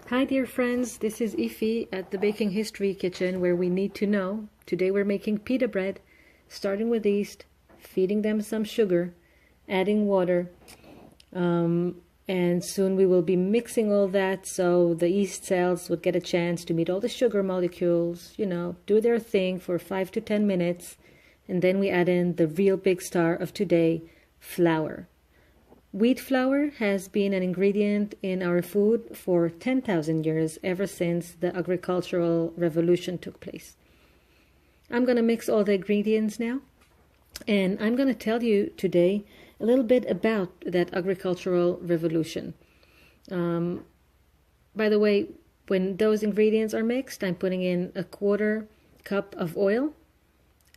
Hi dear friends, this is Ify at the Baking History Kitchen where we need to know. Today we're making pita bread, starting with yeast, feeding them some sugar, adding water, and soon we will be mixing all that so the yeast cells would get a chance to meet all the sugar molecules, do their thing for 5 to 10 minutes, and then we add in the real big star of today, flour. Wheat flour has been an ingredient in our food for 10,000 years, ever since the agricultural revolution took place. I'm going to mix all the ingredients now, and I'm going to tell you today a little bit about that agricultural revolution. By the way, when those ingredients are mixed, I'm putting in a 1/4 cup of oil,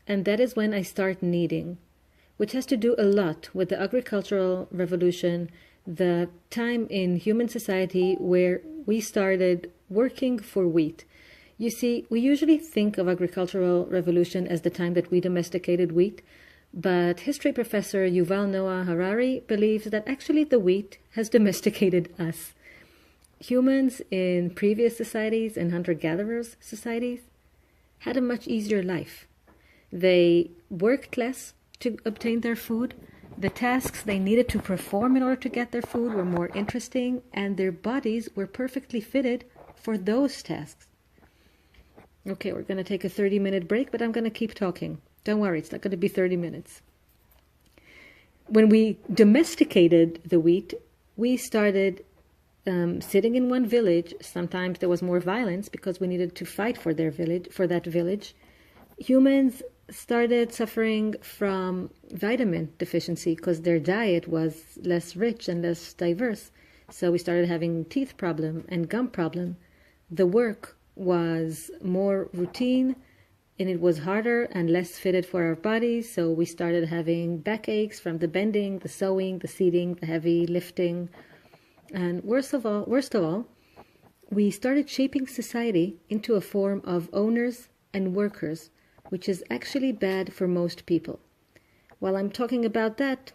and that is when I start kneading, which has to do a lot with the agricultural revolution, the time in human society where we started working for wheat. You see, we usually think of agricultural revolution as the time that we domesticated wheat, but history professor Yuval Noah Harari believes that actually the wheat has domesticated us. Humans in previous societies and hunter-gatherers societies had a much easier life. They worked less to obtain their food. The tasks they needed to perform in order to get their food were more interesting, and their bodies were perfectly fitted for those tasks. Okay, we're going to take a 30-minute break, but I'm going to keep talking. Don't worry, it's not going to be 30 minutes. When we domesticated the wheat, we started sitting in one village. Sometimes there was more violence because we needed to fight for that village. Humans started suffering from vitamin deficiency because their diet was less rich and less diverse. So we started having teeth problem and gum problem. The work was more routine, and it was harder and less fitted for our bodies. So we started having backaches from the bending, the sewing, the seating, the heavy lifting. And worst of all, we started shaping society into a form of owners and workers, which is actually bad for most people. While I'm talking about that,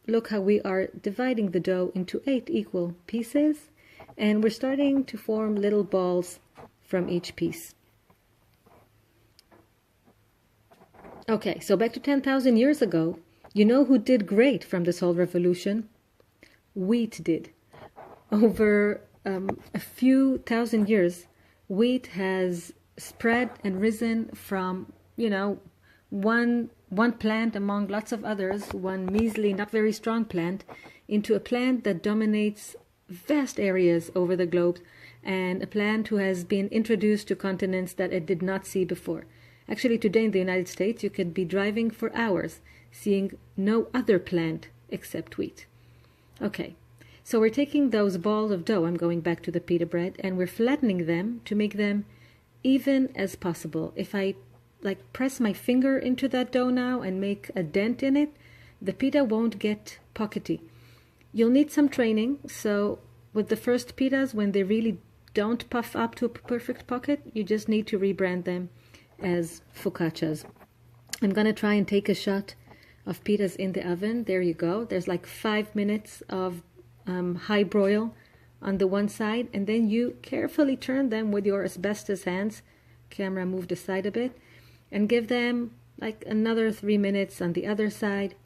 look how we are dividing the dough into 8 equal pieces, and we're starting to form little balls from each piece. Okay, so back to 10,000 years ago, you know who did great from this whole revolution? Wheat did. Over a few thousand years, wheat has spread and risen from one plant among lots of others, one measly, not very strong plant, into a plant that dominates vast areas over the globe, and a plant who has been introduced to continents that it did not see before. Actually, today in the United States, you could be driving for hours, seeing no other plant except wheat. Okay, so we're taking those balls of dough, I'm going back to the pita bread, and we're flattening them to make them even as possible. If I press my finger into that dough now and make a dent in it, the pita won't get pockety. You'll need some training, so with the first pitas, when they really don't puff up to a perfect pocket, you just need to rebrand them as focaccias. I'm going to try and take a shot of pitas in the oven. There you go. There's like 5 minutes of high broil on the one side, and then you carefully turn them with your asbestos hands. Camera moved aside a bit. And give them like another 3 minutes on the other side.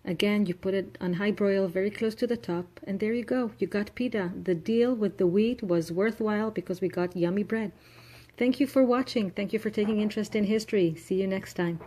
Again, you put it on high broil very close to the top, and there you go. You got pita. The deal with the wheat was worthwhile because we got yummy bread. Thank you for watching. Thank you for taking interest in history. See you next time.